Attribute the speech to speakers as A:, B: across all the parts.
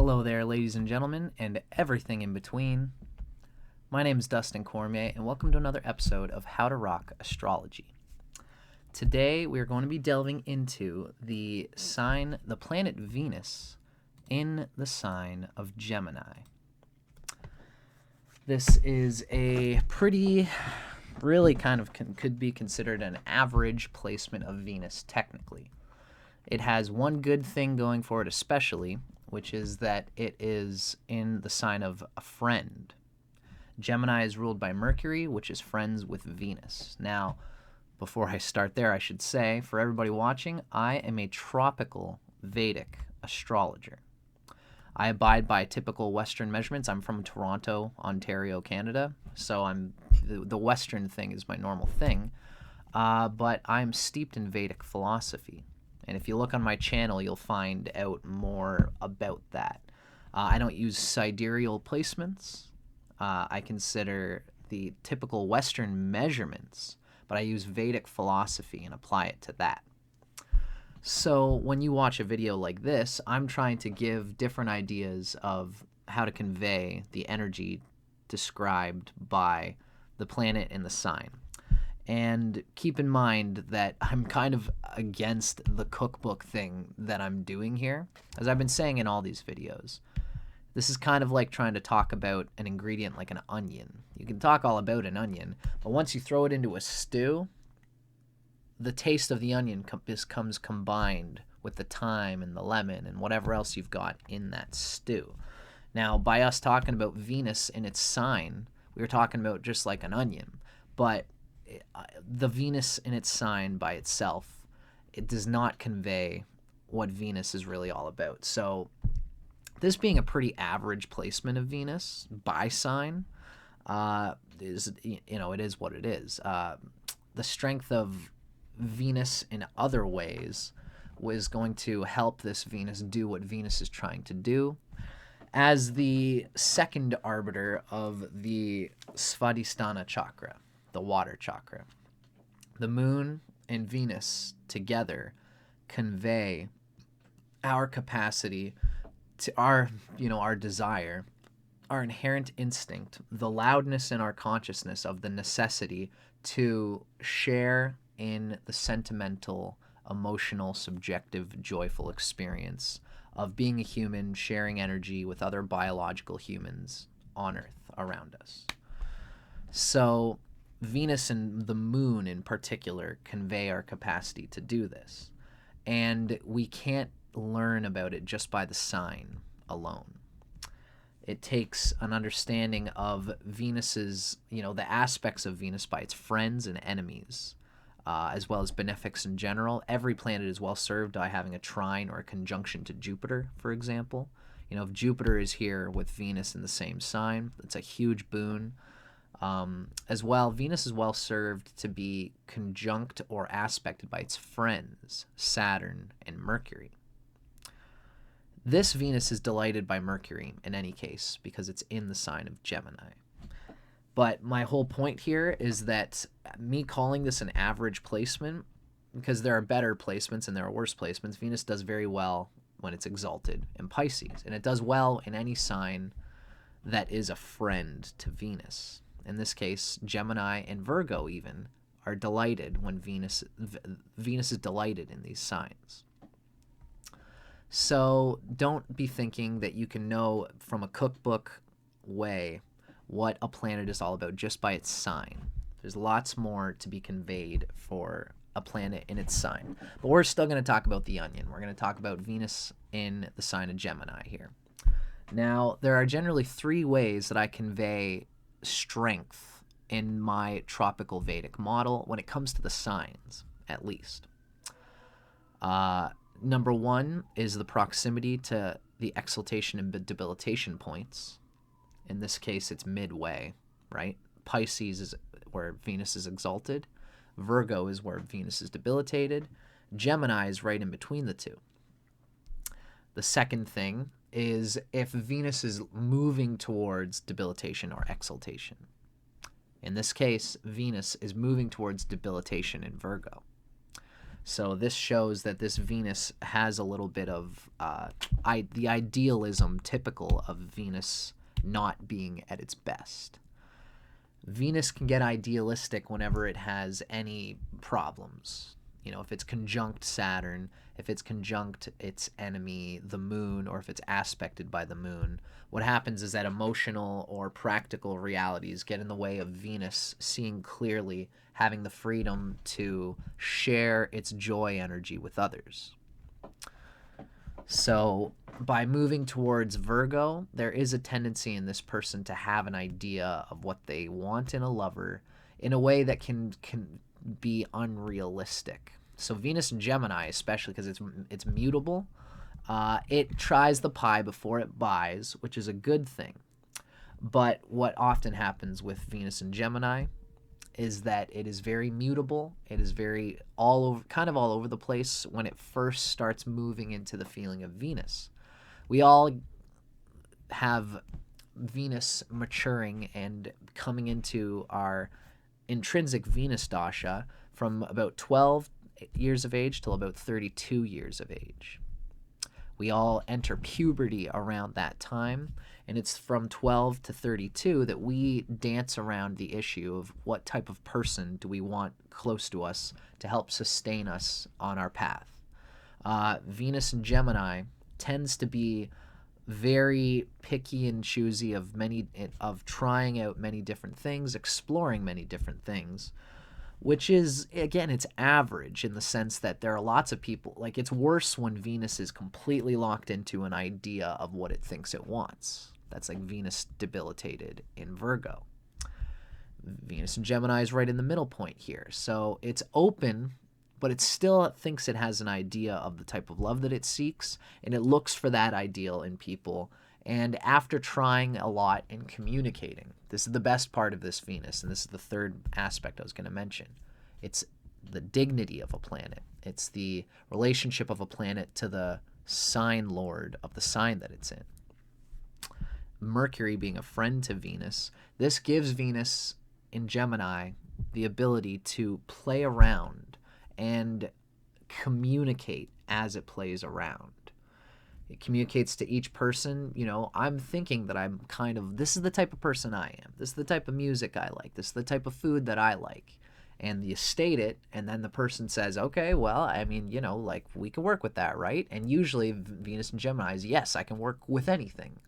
A: Hello there, ladies and gentlemen, and everything in between. My name is Dustin Cormier, and welcome to another episode of How to Rock Astrology. Today, we are going to be delving into the planet Venus in the sign of Gemini. This is a really could be considered an average placement of Venus, technically. It has one good thing going for it especially, which is that it is in the sign of a friend. Gemini is ruled by Mercury, which is friends with Venus. Now, before I start there, I should say, for everybody watching, I am a tropical Vedic astrologer. I abide by typical Western measurements. I'm from Toronto, Ontario, Canada, so the Western thing is my normal thing, but I'm steeped in Vedic philosophy. And if you look on my channel, you'll find out more about that. I don't use sidereal placements. I consider the typical Western measurements, but I use Vedic philosophy and apply it to that. So when you watch a video like this, I'm trying to give different ideas of how to convey the energy described by the planet and the sign. And keep in mind that I'm kind of against the cookbook thing that I'm doing here. As I've been saying in all these videos, this is kind of like trying to talk about an ingredient like an onion. You can talk all about an onion, but once you throw it into a stew, the taste of the onion comes combined with the thyme and the lemon and whatever else you've got in that stew. Now, by us talking about Venus in its sign, we were talking about just like an onion, but the Venus in its sign by itself, it does not convey what Venus is really all about. So this being a pretty average placement of Venus by sign, it is what it is. The strength of Venus in other ways was going to help this Venus do what Venus is trying to do. As the second arbiter of the Svadhisthana chakra, the water chakra, the moon and Venus together convey our capacity to our desire, our inherent instinct, the loudness in our consciousness of the necessity to share in the sentimental, emotional, subjective, joyful experience of being a human, sharing energy with other biological humans on Earth around us. So Venus and the moon in particular convey our capacity to do this. And we can't learn about it just by the sign alone. It takes an understanding of Venus's, the aspects of Venus by its friends and enemies, as well as benefics in general. Every planet is well served by having a trine or a conjunction to Jupiter, for example. If Jupiter is here with Venus in the same sign, it's a huge boon. As well, Venus is well served to be conjunct or aspected by its friends, Saturn and Mercury. This Venus is delighted by Mercury in any case because it's in the sign of Gemini. But my whole point here is that me calling this an average placement, because there are better placements and there are worse placements, Venus does very well when it's exalted in Pisces, and it does well in any sign that is a friend to Venus. In this case, Gemini and Virgo even are delighted when Venus is delighted in these signs. So don't be thinking that you can know from a cookbook way what a planet is all about just by its sign. There's lots more to be conveyed for a planet in its sign. But we're still going to talk about the onion. We're going to talk about Venus in the sign of Gemini here. Now, there are generally three ways that I convey strength in my tropical Vedic model when it comes to the signs, at least. Number one is the proximity to the exaltation and debilitation points. In this case, it's midway, right? Pisces is where Venus is exalted. Virgo is where Venus is debilitated. Gemini is right in between the two. The second thing is if Venus is moving towards debilitation or exaltation. In this case, Venus is moving towards debilitation in Virgo. So this shows that this Venus has a little bit of the idealism typical of Venus not being at its best. Venus can get idealistic whenever it has any problems. You know, if it's conjunct Saturn, if it's conjunct its enemy, the moon, or if it's aspected by the moon, what happens is that emotional or practical realities get in the way of Venus seeing clearly, having the freedom to share its joy energy with others. So by moving towards Virgo, there is a tendency in this person to have an idea of what they want in a lover in a way that can be unrealistic. So Venus and Gemini, especially because it's mutable, it tries the pie before it buys, which is a good thing. But what often happens with Venus and Gemini is that it is very mutable. It is very kind of all over the place when it first starts moving into the feeling of Venus. We all have Venus maturing and coming into our intrinsic Venus dasha from about 12 years of age till about 32 years of age. We all enter puberty around that time, and it's from 12 to 32 that we dance around the issue of what type of person do we want close to us to help sustain us on our path. Venus and Gemini tends to be very picky and choosy of trying out many different things, exploring many different things, which is, again, it's average in the sense that there are lots of people, like it's worse when Venus is completely locked into an idea of what it thinks it wants. That's like Venus debilitated in Virgo. Venus and Gemini is right in the middle point here. So it's open, but it still thinks it has an idea of the type of love that it seeks, and it looks for that ideal in people. And after trying a lot and communicating, this is the best part of this Venus, and this is the third aspect I was going to mention. It's the dignity of a planet. It's the relationship of a planet to the sign lord of the sign that it's in. Mercury being a friend to Venus, this gives Venus in Gemini the ability to play around and communicate as it plays around. It communicates to each person, you know, I'm thinking that I'm this is the type of person I am. This is the type of music I like. This is the type of food that I like. And you state it, and then the person says, okay, well, I mean, you know, like, we can work with that, right? And usually Venus and Gemini is, yes, I can work with anything,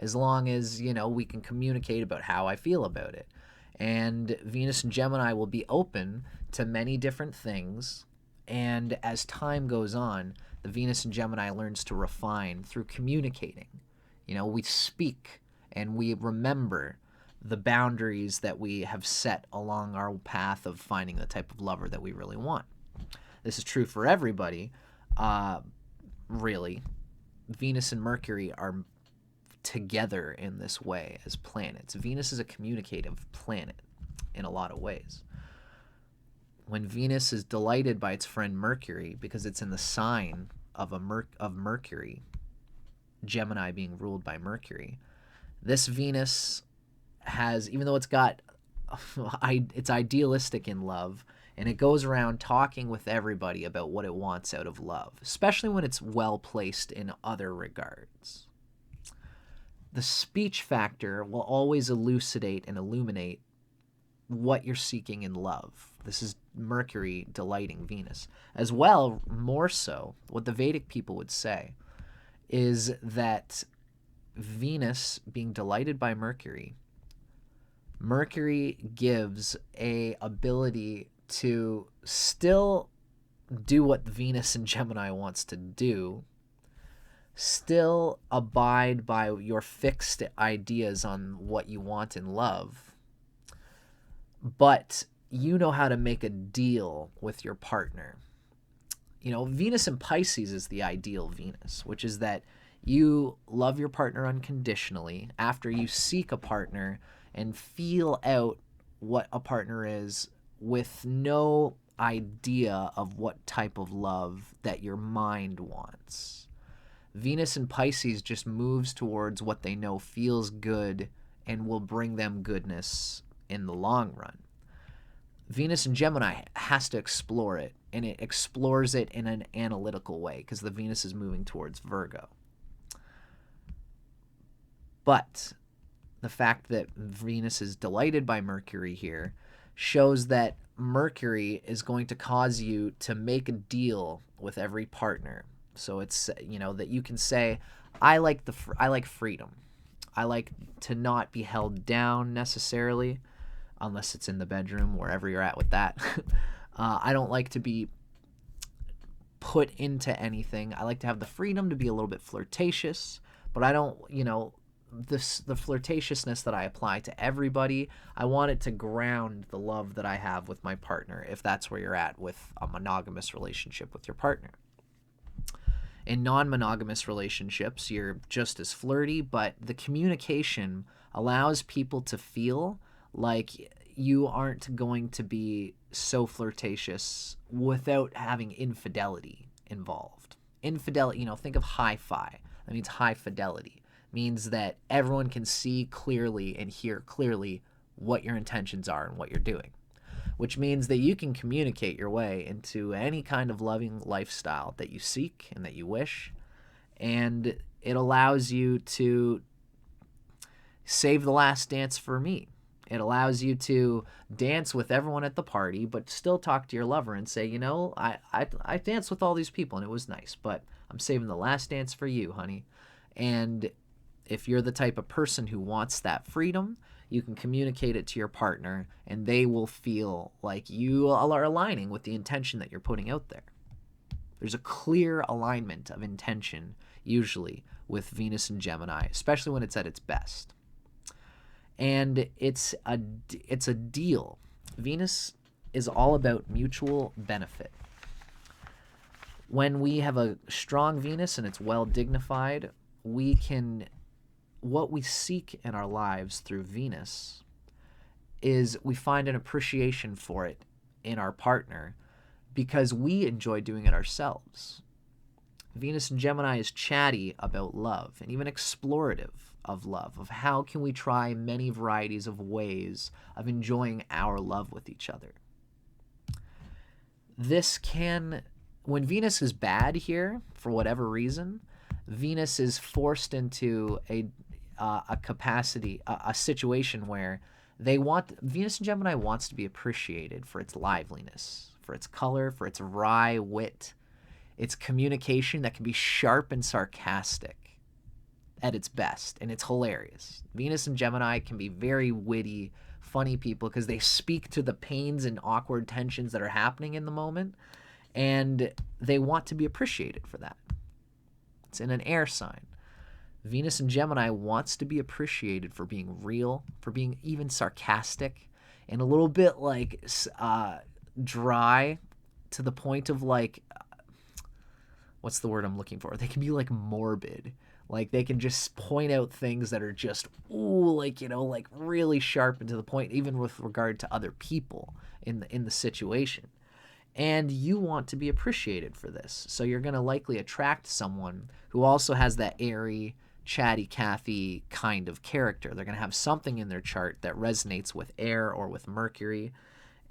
A: as long as, you know, we can communicate about how I feel about it. And Venus and Gemini will be open to many different things, and as time goes on, the Venus and Gemini learns to refine through communicating. You know, we speak and we remember the boundaries that we have set along our path of finding the type of lover that we really want. This is true for everybody, really. Venus and Mercury are together in this way as planets. Venus is a communicative planet in a lot of ways. When Venus is delighted by its friend Mercury, because it's in the sign of Mercury, Gemini being ruled by Mercury, this Venus has, even though it's idealistic in love, and it goes around talking with everybody about what it wants out of love, especially when it's well placed in other regards. The speech factor will always elucidate and illuminate what you're seeking in love. This is Mercury delighting Venus. As well, more so, what the Vedic people would say is that Venus being delighted by Mercury, Mercury gives a ability to still do what Venus and Gemini wants to do, still abide by your fixed ideas on what you want in love, but you know how to make a deal with your partner. You know, Venus in Pisces is the ideal Venus, which is that you love your partner unconditionally after you seek a partner and feel out what a partner is with no idea of what type of love that your mind wants. Venus in Pisces just moves towards what they know feels good and will bring them goodness in the long run. Venus in Gemini has to explore it and it explores it in an analytical way because the Venus is moving towards Virgo. But the fact that Venus is delighted by Mercury here shows that Mercury is going to cause you to make a deal with every partner. So it's, that you can say, I like freedom. I like to not be held down necessarily, unless it's in the bedroom, wherever you're at with that. I don't like to be put into anything. I like to have the freedom to be a little bit flirtatious, but I don't, the flirtatiousness that I apply to everybody, I want it to ground the love that I have with my partner, if that's where you're at with a monogamous relationship with your partner. In non-monogamous relationships, you're just as flirty, but the communication allows people to feel like you aren't going to be so flirtatious without having infidelity involved. Infidelity, think of hi-fi. That means high fidelity. Means that everyone can see clearly and hear clearly what your intentions are and what you're doing, which means that you can communicate your way into any kind of loving lifestyle that you seek and that you wish, and it allows you to save the last dance for me. It allows you to dance with everyone at the party, but still talk to your lover and say, I danced with all these people and it was nice, but I'm saving the last dance for you, honey. And if you're the type of person who wants that freedom, you can communicate it to your partner and they will feel like you are aligning with the intention that you're putting out there. There's a clear alignment of intention usually with Venus and Gemini, especially when it's at its best. And it's a deal. Venus is all about mutual benefit. When we have a strong Venus and it's well dignified, what we seek in our lives through Venus is we find an appreciation for it in our partner because we enjoy doing it ourselves. Venus and Gemini is chatty about love and even explorative of love, of how can we try many varieties of ways of enjoying our love with each other. When Venus is bad here, for whatever reason, Venus is forced into a situation where Venus and Gemini wants to be appreciated for its liveliness, for its color, for its wry wit, its communication that can be sharp and sarcastic at its best, and it's hilarious. Venus and Gemini can be very witty, funny people because they speak to the pains and awkward tensions that are happening in the moment, and they want to be appreciated for that. It's in an air sign. Venus and Gemini wants to be appreciated for being real, for being even sarcastic, and a little bit dry to the point of what's the word I'm looking for? They can be morbid. They can just point out things that are just, really sharp and to the point, even with regard to other people in the situation. And you want to be appreciated for this. So you're going to likely attract someone who also has that airy, chatty Cathy kind of character. They're going to have something in their chart that resonates with air or with Mercury,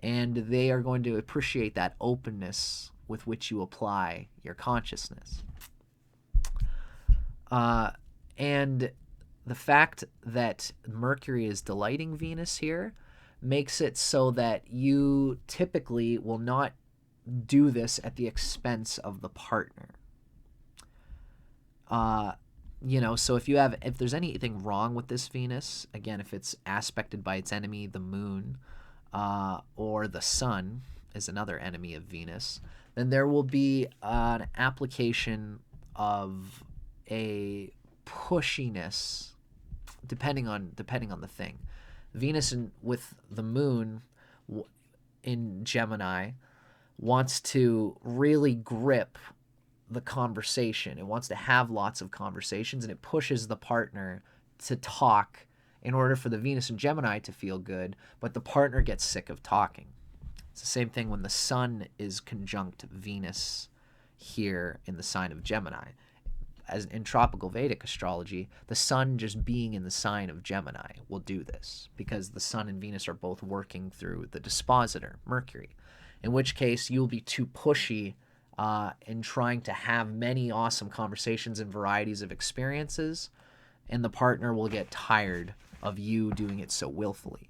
A: and they are going to appreciate that openness with which you apply your consciousness. And the fact that Mercury is delighting Venus here makes it so that you typically will not do this at the expense of the partner. So if there's anything wrong with this Venus, again, if it's aspected by its enemy, the moon, or the sun is another enemy of Venus, then there will be an application of a pushiness depending on the thing. Venus with the moon in Gemini wants to really grip the conversation. It wants to have lots of conversations, and it pushes the partner to talk in order for the Venus and Gemini to feel good, but the partner gets sick of talking. It's the same thing when the sun is conjunct Venus here in the sign of Gemini. As in tropical Vedic astrology, the sun just being in the sign of Gemini will do this because the sun and Venus are both working through the dispositor, Mercury. in which case you'll be too pushy in trying to have many awesome conversations and varieties of experiences, and the partner will get tired of you doing it so willfully.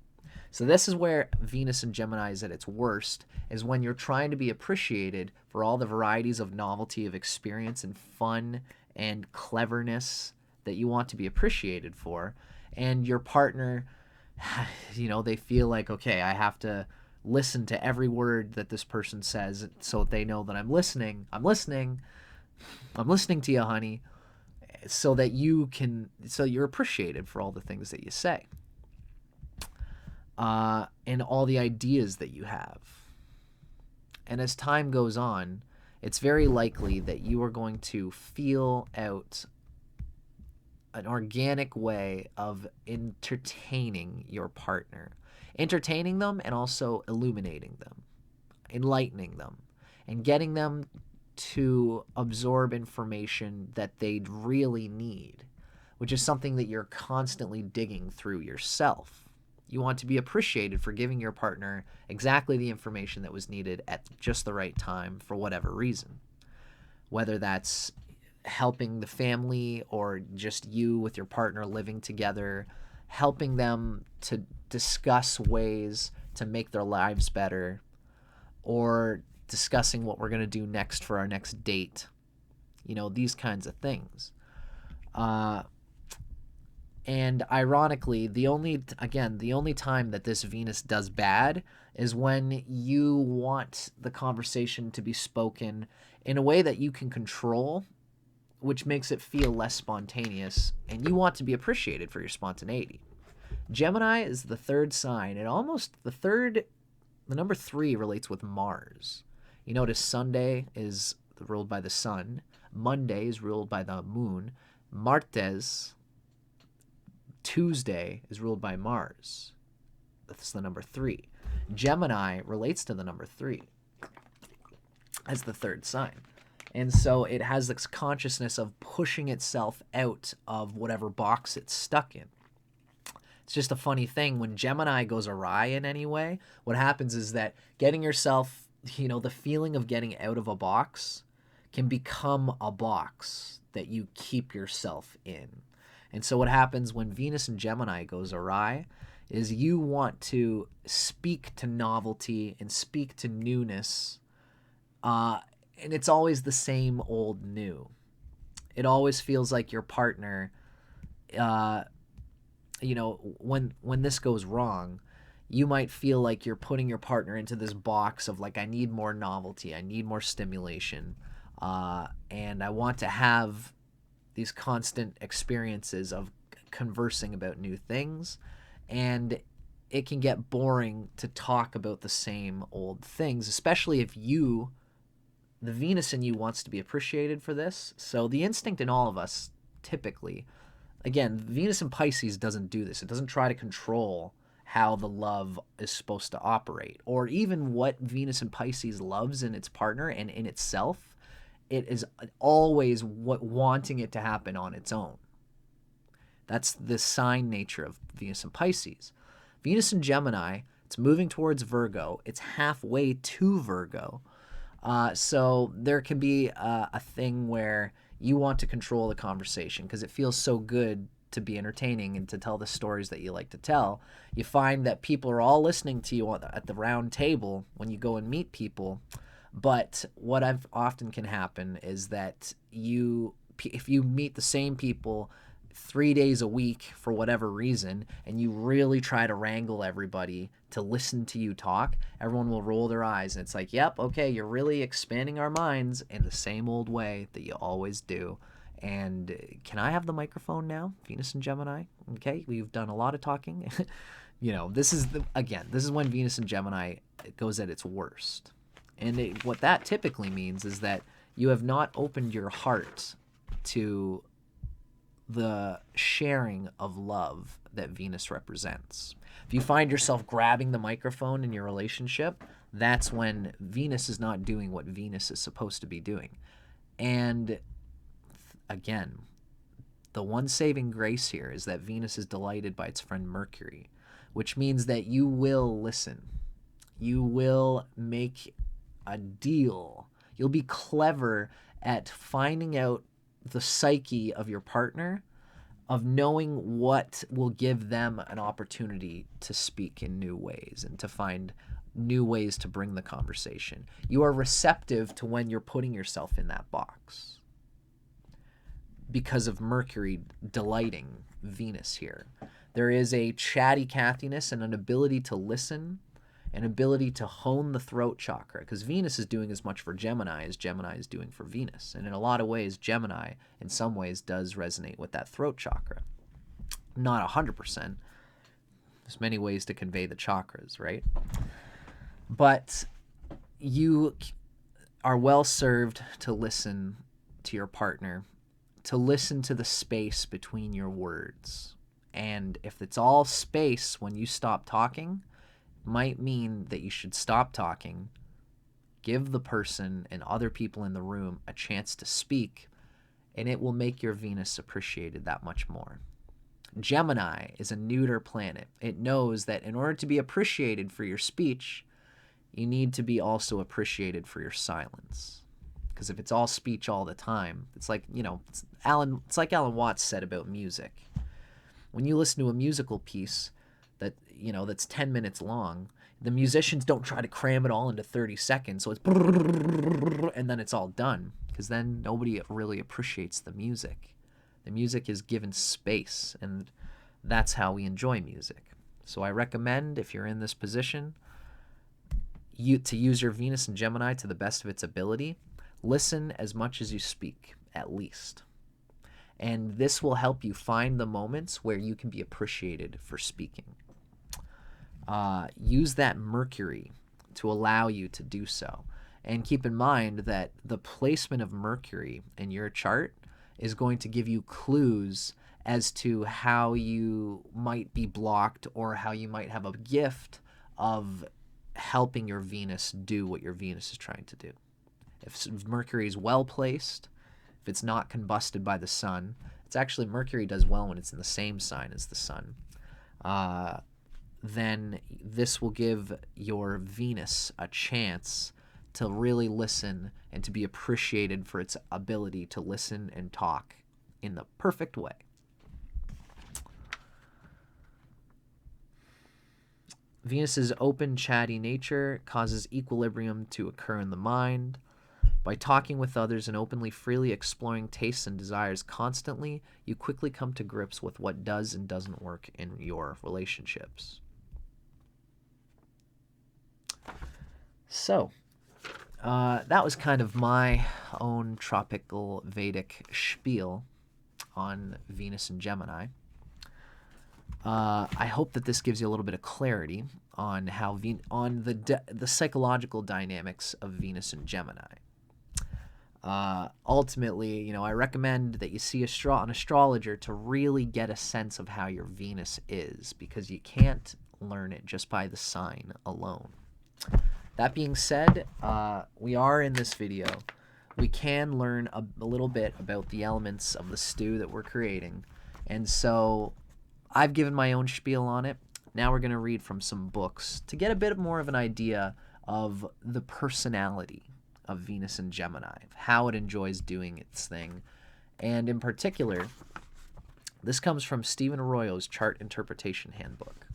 A: So this is where Venus in Gemini is at its worst, is when you're trying to be appreciated for all the varieties of novelty, of experience and fun and cleverness that you want to be appreciated for, and your partner, they feel like, okay, I have to listen to every word that this person says so they know that I'm listening to you, honey, so that you're appreciated for all the things that you say, and all the ideas that you have. And as time goes on, it's very likely that you are going to feel out an organic way of entertaining your partner, entertaining them and also illuminating them, enlightening them, and getting them to absorb information that they really need, which is something that you're constantly digging through yourself. You want to be appreciated for giving your partner exactly the information that was needed at just the right time for whatever reason, whether that's helping the family or just you with your partner living together, helping them to discuss ways to make their lives better, or discussing what we're going to do next for our next date, these kinds of things. And ironically, the only time that this Venus does bad is when you want the conversation to be spoken in a way that you can control, which makes it feel less spontaneous, and you want to be appreciated for your spontaneity. Gemini is the third sign, and almost the number 3 relates with Mars. You notice Sunday is ruled by the sun, Monday is ruled by the moon, Martes, Tuesday, is ruled by Mars. That's the number 3. Gemini relates to the number 3 as the third sign. And so it has this consciousness of pushing itself out of whatever box it's stuck in. It's just a funny thing. When Gemini goes awry in any way, what happens is that getting yourself, the feeling of getting out of a box can become a box that you keep yourself in. And so what happens when Venus in Gemini goes awry is you want to speak to novelty and speak to newness, and it's always the same old new. It always feels like your partner, when this goes wrong, you might feel like you're putting your partner into this box of like, I need more novelty, I need more stimulation, and I want to have these constant experiences of conversing about new things, and it can get boring to talk about the same old things, especially if the Venus in you wants to be appreciated for this. So the instinct in all of us, typically, again, Venus in Pisces doesn't do this. It doesn't try to control how the love is supposed to operate, or even what Venus in Pisces loves in its partner and in itself. It is always wanting it to happen on its own. That's the sign nature of Venus in Pisces. Venus in Gemini, it's moving towards Virgo. It's halfway to Virgo. So there can be a thing where you want to control the conversation because it feels so good to be entertaining and to tell the stories that you like to tell. You find that people are all listening to you at the round table when you go and meet people. But what often can happen is that if you meet the same people 3 days a week for whatever reason, and you really try to wrangle everybody to listen to you talk, everyone will roll their eyes, and it's like, yep, okay, you're really expanding our minds in the same old way that you always do. And can I have the microphone now, Venus and Gemini? Okay, we've done a lot of talking. This is when Venus and Gemini goes at its worst. And what that typically means is that you have not opened your heart to the sharing of love that Venus represents. If you find yourself grabbing the microphone in your relationship, that's when Venus is not doing what Venus is supposed to be doing. And again, the one saving grace here is that Venus is delighted by its friend Mercury, which means that you will listen. You will make a deal. You'll be clever at finding out the psyche of your partner, of knowing what will give them an opportunity to speak in new ways and to find new ways to bring the conversation. You are receptive to when you're putting yourself in that box because of Mercury delighting Venus here. There is a chatty Cathiness and an ability to listen, an ability to hone the throat chakra, because Venus is doing as much for Gemini as Gemini is doing for Venus. And in a lot of ways, Gemini, in some ways, does resonate with that throat chakra. Not 100%. There's many ways to convey the chakras, right? But you are well served to listen to your partner, to listen to the space between your words. And if it's all space when you stop talking, might mean that you should stop talking, give the person and other people in the room a chance to speak, and it will make your Venus appreciated that much more. Gemini is a neuter planet. It knows that in order to be appreciated for your speech, you need to be also appreciated for your silence. Because if it's all speech all the time, it's like, it's like Alan Watts said about music. When you listen to a musical piece that, that's 10 minutes long, the musicians don't try to cram it all into 30 seconds, so it's and then it's all done, because then nobody really appreciates the music. The music is given space, and that's how we enjoy music. So I recommend, if you're in this position, to use your Venus and Gemini to the best of its ability. Listen as much as you speak, at least. And this will help you find the moments where you can be appreciated for speaking. Use that Mercury to allow you to do so. And keep in mind that the placement of Mercury in your chart is going to give you clues as to how you might be blocked or how you might have a gift of helping your Venus do what your Venus is trying to do. If Mercury is well placed, if it's not combusted by the sun, it's actually, Mercury does well when it's in the same sign as the sun, then this will give your Venus a chance to really listen and to be appreciated for its ability to listen and talk in the perfect way. Venus's open, chatty nature causes equilibrium to occur in the mind. By talking with others and openly, freely exploring tastes and desires constantly, you quickly come to grips with what does and doesn't work in your relationships. So, that was kind of my own tropical Vedic spiel on Venus and Gemini. I hope that this gives you a little bit of clarity on how the psychological dynamics of Venus and Gemini. Ultimately, I recommend that you see an astrologer to really get a sense of how your Venus is, because you can't learn it just by the sign alone. That being said, we are in this video. We can learn a little bit about the elements of the stew that we're creating. And so I've given my own spiel on it. Now we're going to read from some books to get a bit more of an idea of the personality of Venus and Gemini, how it enjoys doing its thing. And in particular, this comes from Stephen Arroyo's Chart Interpretation Handbook.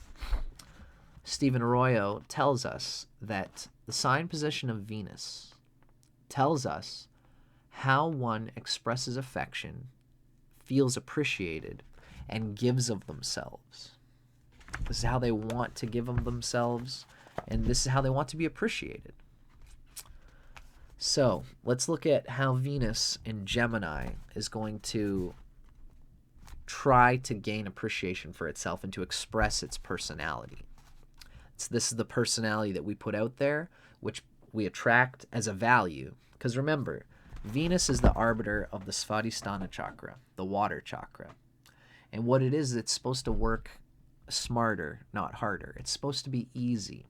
A: Stephen Arroyo tells us that the sign position of Venus tells us how one expresses affection, feels appreciated, and gives of themselves. This is how they want to give of themselves, and this is how they want to be appreciated. So let's look at how Venus in Gemini is going to try to gain appreciation for itself and to express its personality. So this is the personality that we put out there, which we attract as a value. Because remember, Venus is the arbiter of the Svadhisthana chakra, the water chakra. And what it is, it's supposed to work smarter, not harder. It's supposed to be easy.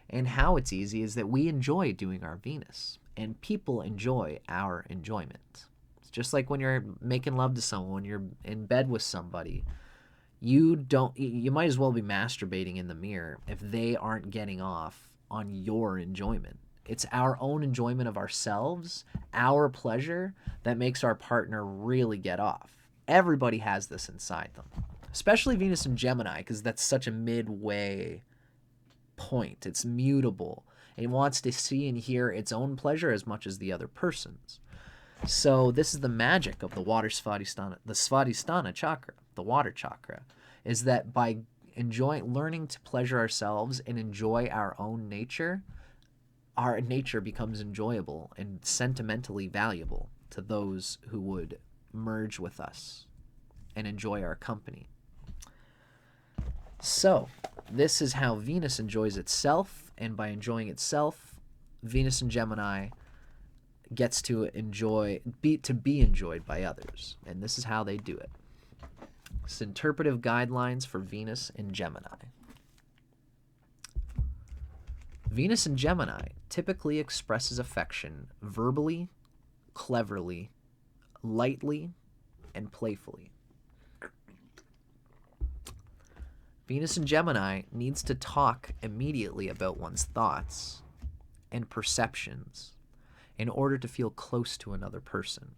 A: And how it's easy is that we enjoy doing our Venus, and people enjoy our enjoyment. It's just like when you're making love to someone, when you're in bed with somebody, you might as well be masturbating in the mirror if they aren't getting off on your enjoyment. It's our own enjoyment of ourselves, our pleasure, that makes our partner really get off. Everybody has this inside them, especially Venus and Gemini, because that's such a midway point. It's mutable. It wants to see and hear its own pleasure as much as the other person's. So this is the magic of the water Svadhisthana, the Svadhisthana chakra, the water chakra, is that by learning to pleasure ourselves and enjoy our own nature, our nature becomes enjoyable and sentimentally valuable to those who would merge with us and enjoy our company. So this is how Venus enjoys itself, and by enjoying itself, Venus in Gemini gets to be enjoyed by others, and this is how they do it. It's interpretive guidelines for Venus in Gemini. Venus in Gemini typically expresses affection verbally, cleverly, lightly, and playfully. Venus in Gemini needs to talk immediately about one's thoughts and perceptions in order to feel close to another person.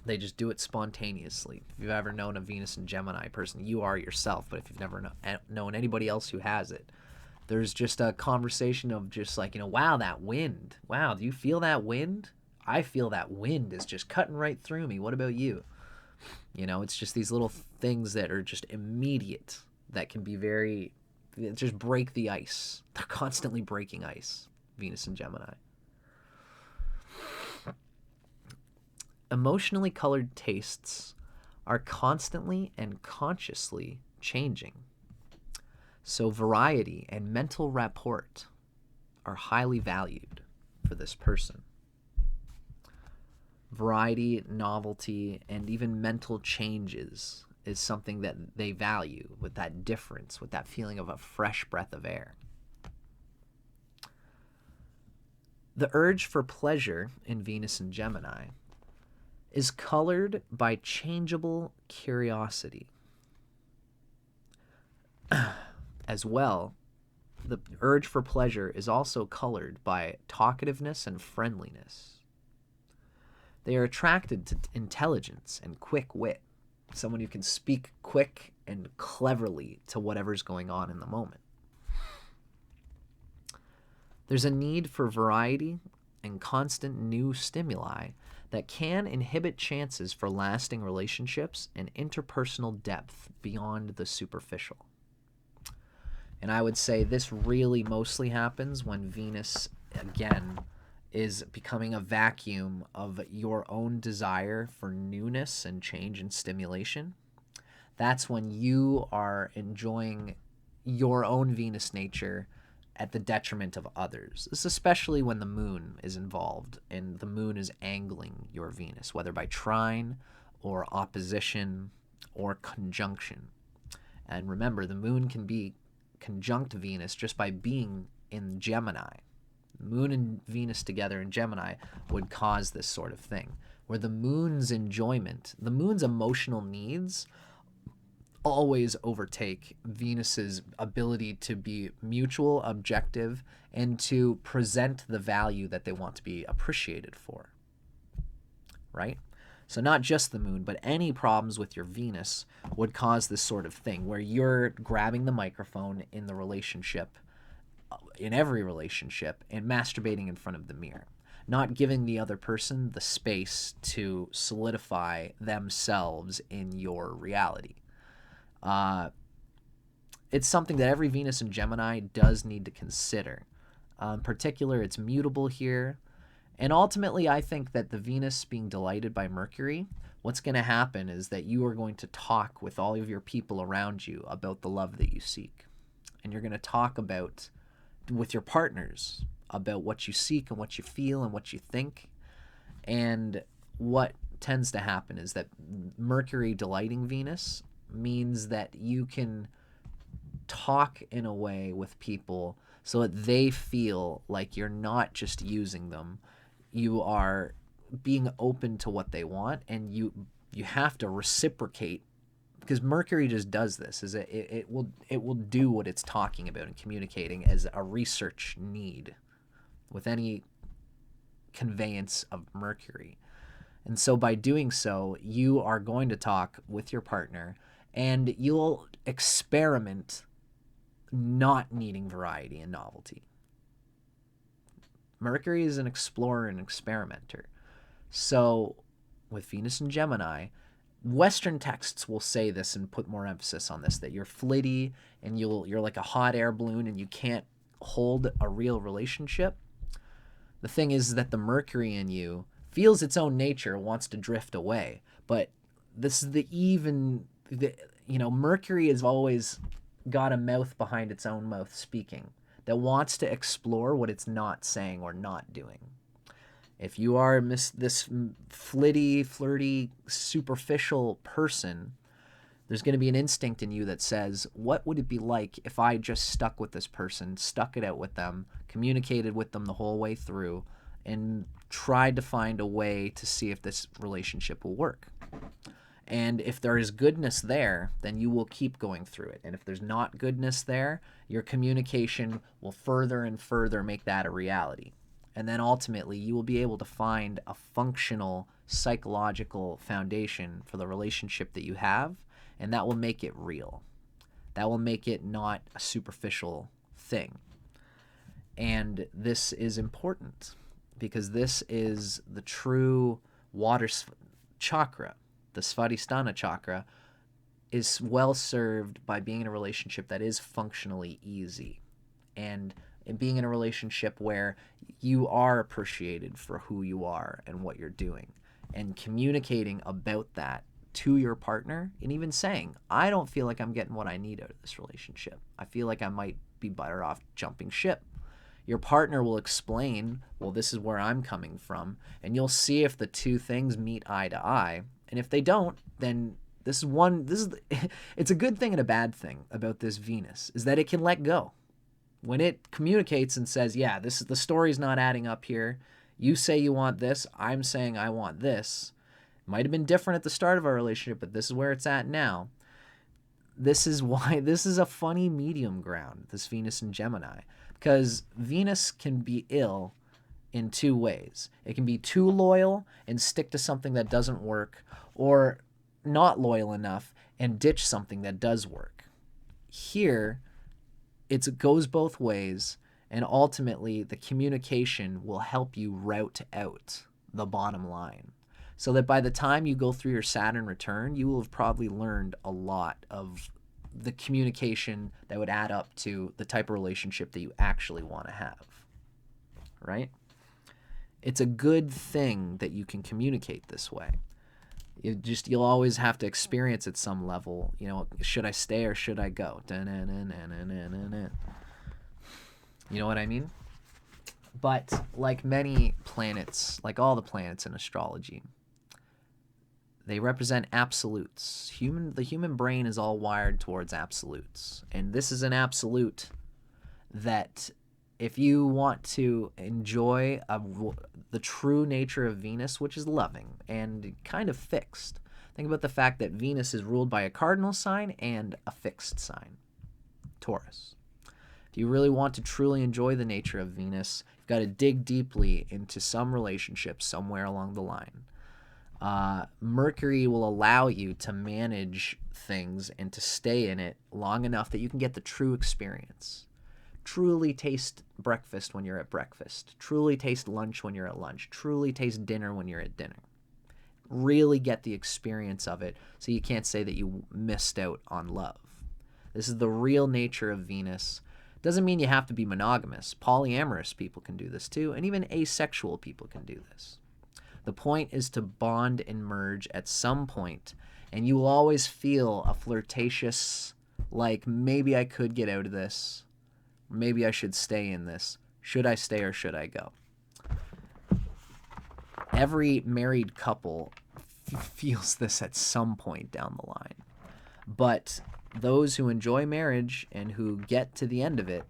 A: They just do it spontaneously. If you've ever known a Venus in Gemini person, you are yourself, but if you've never known anybody else who has it, there's just a conversation of just like, wow, that wind. Wow, do you feel that wind? I feel that wind is just cutting right through me. What about you? It's just these little things that are just immediate that can be just break the ice. They're constantly breaking ice, Venus and Gemini. Emotionally colored tastes are constantly and consciously changing. So variety and mental rapport are highly valued for this person. Variety, novelty, and even mental changes is something that they value, with that difference, with that feeling of a fresh breath of air. The urge for pleasure in Venus and Gemini is colored by changeable curiosity. As well, the urge for pleasure is also colored by talkativeness and friendliness. They are attracted to intelligence and quick wit, someone who can speak quick and cleverly to whatever's going on in the moment. There's a need for variety and constant new stimuli that can inhibit chances for lasting relationships and interpersonal depth beyond the superficial. And I would say this really mostly happens when Venus, again, is becoming a vacuum of your own desire for newness and change and stimulation. That's when you are enjoying your own Venus nature at the detriment of others. This is especially when the moon is involved and the moon is angling your Venus, whether by trine or opposition or conjunction. And remember, the moon can be conjunct Venus just by being in Gemini. Moon and Venus together in Gemini would cause this sort of thing, where the moon's enjoyment, the moon's emotional needs always overtake Venus's ability to be mutual, objective, and to present the value that they want to be appreciated for. Right? So not just the moon, but any problems with your Venus would cause this sort of thing, where you're grabbing the microphone in the relationship, in every relationship, and masturbating in front of the mirror, not giving the other person the space to solidify themselves in your reality. It's something that every Venus in Gemini does need to consider. In particular, it's mutable here. And ultimately, I think that the Venus being delighted by Mercury, what's going to happen is that you are going to talk with all of your people around you about the love that you seek. And you're going to talk with your partners about what you seek and what you feel and what you think. And what tends to happen is that Mercury delighting Venus means that you can talk in a way with people so that they feel like you're not just using them. You are being open to what they want, and you have to reciprocate, because Mercury just does this. Is it will do what it's talking about and communicating as a research need, with any conveyance of Mercury. And so by doing so, you are going to talk with your partner and you'll experiment not needing variety and novelty. Mercury is an explorer and experimenter. So with Venus and Gemini, Western texts will say this and put more emphasis on this, that you're flitty and you're like a hot air balloon and you can't hold a real relationship. The thing is that the Mercury in you feels its own nature, wants to drift away. But this is Mercury has always got a mouth behind its own mouth speaking that wants to explore what it's not saying or not doing. If you are this flirty, superficial person, there's going to be an instinct in you that says, what would it be like if I just stuck with this person, stuck it out with them, communicated with them the whole way through, and tried to find a way to see if this relationship will work? And if there is goodness there, then you will keep going through it. And if there's not goodness there, your communication will further and further make that a reality. And then ultimately, you will be able to find a functional psychological foundation for the relationship that you have, and that will make it real. That will make it not a superficial thing. And this is important because this is the true water chakra. The Svadhisthana chakra is well served by being in a relationship that is functionally easy, and being in a relationship where you are appreciated for who you are and what you're doing, and communicating about that to your partner, and even saying, I don't feel like I'm getting what I need out of this relationship. I feel like I might be better off jumping ship. Your partner will explain, well, this is where I'm coming from, and you'll see if the two things meet eye to eye. And if they don't, then it's a good thing and a bad thing about this Venus, is that it can let go. When it communicates and says, yeah, the story's not adding up here. You say you want this. I'm saying I want this. Might have been different at the start of our relationship, but this is where it's at now. This is why this is a funny medium ground, this Venus and Gemini, because Venus can be ill in two ways. It can be too loyal and stick to something that doesn't work, or not loyal enough and ditch something that does work. Here, it goes both ways, and ultimately the communication will help you route out the bottom line, so that by the time you go through your Saturn return, you will have probably learned a lot of the communication that would add up to the type of relationship that you actually want to have, right? It's a good thing that you can communicate this way. You'll always have to experience at some level, should I stay or should I go? You know what I mean? But like many planets, like all the planets in astrology, they represent absolutes. The human brain is all wired towards absolutes. And this is an absolute that if you want to enjoy the true nature of Venus, which is loving and kind of fixed, think about the fact that Venus is ruled by a cardinal sign and a fixed sign, Taurus. If you really want to truly enjoy the nature of Venus, you've got to dig deeply into some relationship somewhere along the line. Mercury will allow you to manage things and to stay in it long enough that you can get the true experience. Truly taste breakfast when you're at breakfast. Truly taste lunch when you're at lunch. Truly taste dinner when you're at dinner. Really get the experience of it so you can't say that you missed out on love. This is the real nature of Venus. Doesn't mean you have to be monogamous. Polyamorous people can do this too, and even asexual people can do this. The point is to bond and merge at some point, and you will always feel a flirtatious, like, maybe I could get out of this. Maybe I should stay in this. Should I stay or should I go? Every married couple feels this at some point down the line. But those who enjoy marriage and who get to the end of it,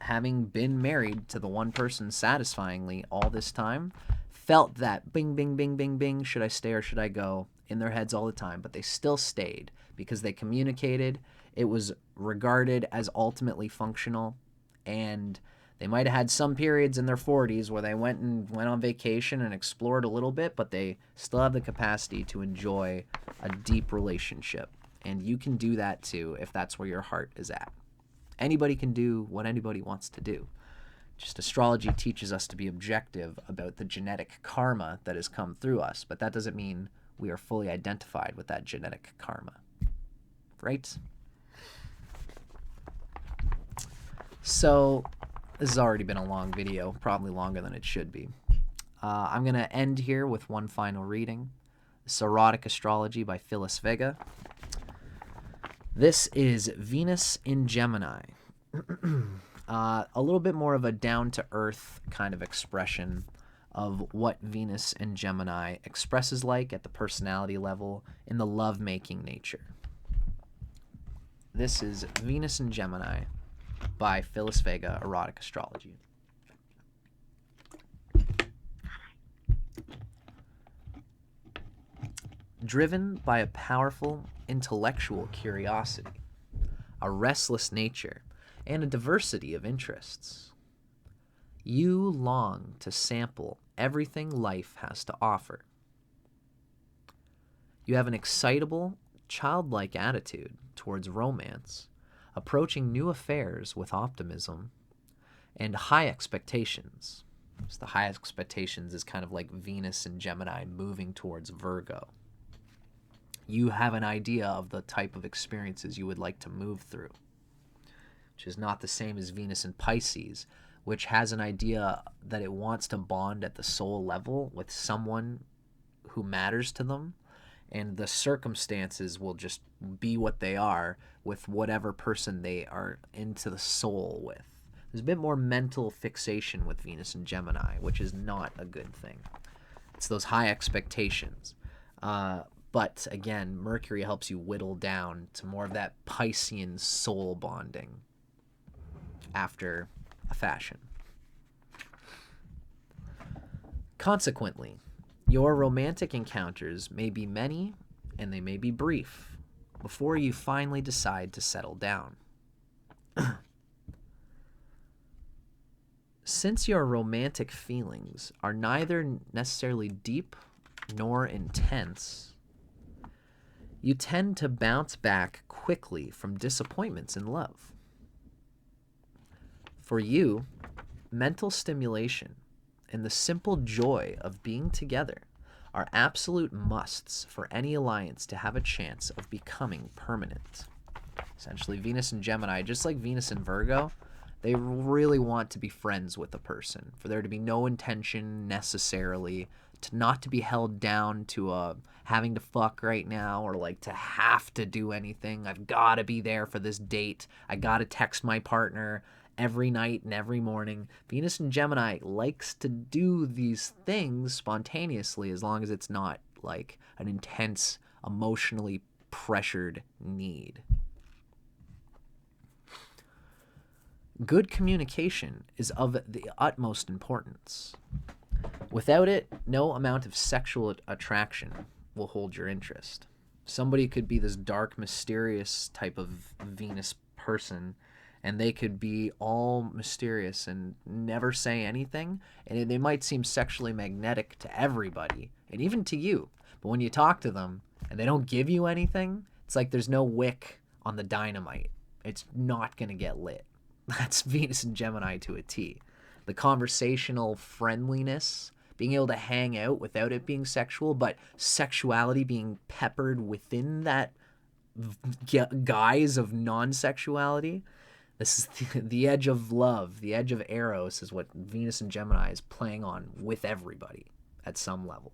A: having been married to the one person satisfyingly all this time, felt that bing, bing, bing, bing, bing, should I stay or should I go, in their heads all the time. But they still stayed because they communicated. It was regarded as ultimately functional, and They might have had some periods in their 40s where they went on vacation and explored a little bit, but they still have the capacity to enjoy a deep relationship. And you can do that too if that's where your heart is at. Anybody can do what anybody wants to do. Just astrology teaches us to be objective about the genetic karma that has come through us, but that doesn't mean we are fully identified with that genetic karma. Right? So, this has already been a long video, probably longer than it should be. I'm going to end here with one final reading. This is Erotic Astrology by Phylis Vega. This is Venus in Gemini. A little bit more of a down-to-earth kind of expression of what Venus in Gemini expresses like at the personality level in the love-making nature. This is Venus in Gemini by Phylis Vega, Erotic Astrology. Driven by a powerful intellectual curiosity, a restless nature, and a diversity of interests, you long to sample everything life has to offer. You have an excitable, childlike attitude towards romance, approaching new affairs with optimism and high expectations. So the high expectations is kind of like Venus and Gemini moving towards Virgo. You have an idea of the type of experiences you would like to move through, which is not the same as Venus in Pisces, which has an idea that it wants to bond at the soul level with someone who matters to them, and the circumstances will just be what they are with whatever person they are into the soul with. There's a bit more mental fixation with Venus and Gemini, which is not a good thing. It's those high expectations. But again, Mercury helps you whittle down to more of that Piscean soul bonding after a fashion. Consequently, your romantic encounters may be many and they may be brief before you finally decide to settle down. Since your romantic feelings are neither necessarily deep nor intense, you tend to bounce back quickly from disappointments in love. For you, mental stimulation and the simple joy of being together are absolute musts for any alliance to have a chance of becoming permanent. Essentially, Venus and Gemini, just like Venus and Virgo, they really want to be friends with a person, for there to be no intention necessarily to not to be held down to having to fuck right now, or like to have to do anything. I've got to be there for this date. I got to text my partner every night and every morning. Venus and Gemini likes to do these things spontaneously as long as it's not like an intense, emotionally pressured need. Good communication is of the utmost importance. Without it, no amount of sexual attraction will hold your interest. Somebody could be this dark, mysterious type of Venus person, and they could be all mysterious and never say anything, and they might seem sexually magnetic to everybody, and even to you. But when you talk to them and they don't give you anything, it's like there's no wick on the dynamite. It's not going to get lit. That's Venus and Gemini to a T. The conversational friendliness, being able to hang out without it being sexual, but sexuality being peppered within that guise of non-sexuality. This is the edge of love, the edge of Eros is what Venus and Gemini is playing on with everybody at some level.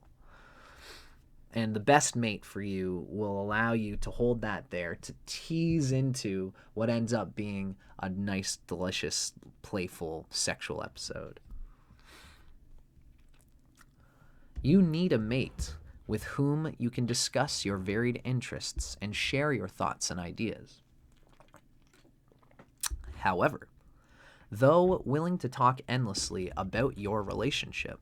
A: And the best mate for you will allow you to hold that there, to tease into what ends up being a nice, delicious, playful, sexual episode. You need a mate with whom you can discuss your varied interests and share your thoughts and ideas. However, though willing to talk endlessly about your relationship,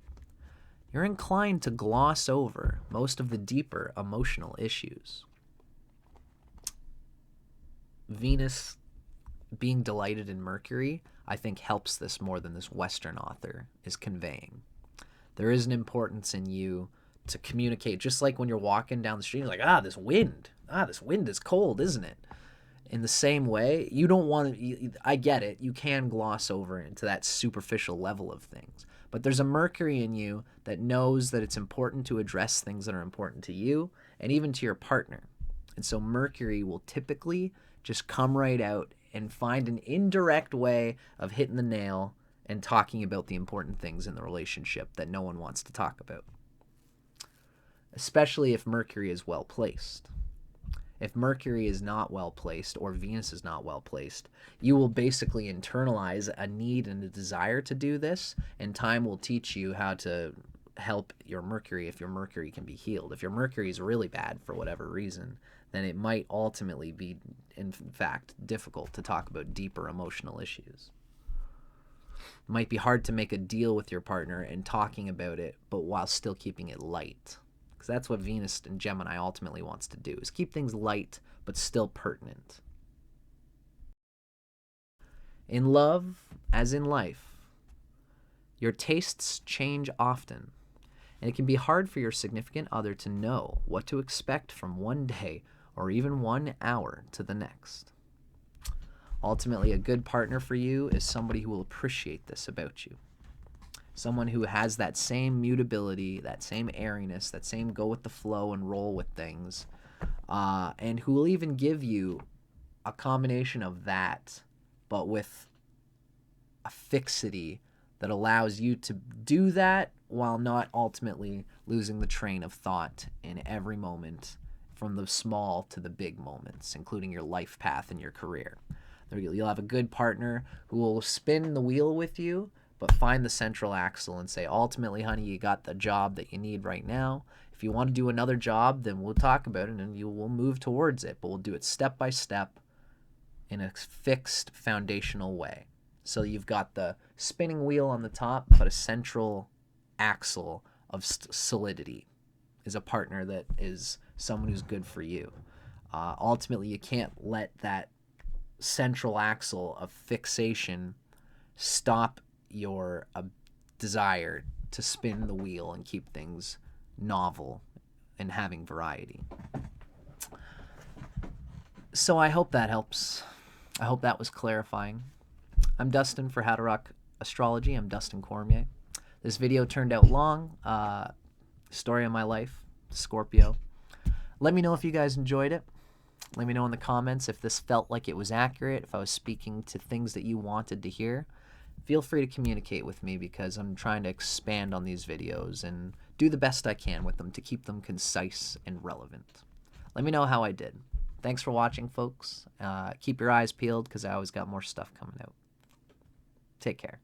A: you're inclined to gloss over most of the deeper emotional issues. Venus being delighted in Mercury, I think, helps this more than this Western author is conveying. There is an importance in you to communicate, just like when you're walking down the street, you're like, this wind is cold, isn't it? In the same way, you don't want to, I get it, you can gloss over into that superficial level of things. But there's a Mercury in you that knows that it's important to address things that are important to you and even to your partner. And so Mercury will typically just come right out and find an indirect way of hitting the nail and talking about the important things in the relationship that no one wants to talk about. Especially if Mercury is well placed. If Mercury is not well placed or Venus is not well placed, you will basically internalize a need and a desire to do this, and time will teach you how to help your Mercury if your Mercury can be healed. If your Mercury is really bad for whatever reason, then it might ultimately be, in fact, difficult to talk about deeper emotional issues. It might be hard to make a deal with your partner and talking about it, but while still keeping it light. Because that's what Venus and Gemini ultimately wants to do, is keep things light but still pertinent. In love, as in life, your tastes change often, and it can be hard for your significant other to know what to expect from one day or even 1 hour to the next. Ultimately, a good partner for you is somebody who will appreciate this about you. Someone who has that same mutability, that same airiness, that same go with the flow and roll with things, and who will even give you a combination of that, but with a fixity that allows you to do that while not ultimately losing the train of thought in every moment, from the small to the big moments, including your life path and your career. You'll have a good partner who will spin the wheel with you, but find the central axle and say, ultimately, honey, you got the job that you need right now. If you want to do another we'll then we'll talk about it and we'll move towards it, but we'll do it step by step in a fixed foundational way. So you've got the spinning wheel on the top, but a central axle of solidity is a partner that is someone who's good for you. Ultimately, you can't let that central axle of fixation stop your desire to spin the wheel and keep things novel and having variety. So I hope that helps. I hope that was clarifying. I'm Dustin for Howtorockastrology. I'm Dustin Cormier. This video turned out long. Story of my life, Scorpio. Let me know if you guys enjoyed it. Let me know in the comments if this felt like it was accurate, if I was speaking to things that you wanted to hear. Feel free to communicate with me because I'm trying to expand on these videos and do the best I can with them to keep them concise and relevant. Let me know how I did. Thanks for watching, folks. Keep your eyes peeled because I always got more stuff coming out. Take care.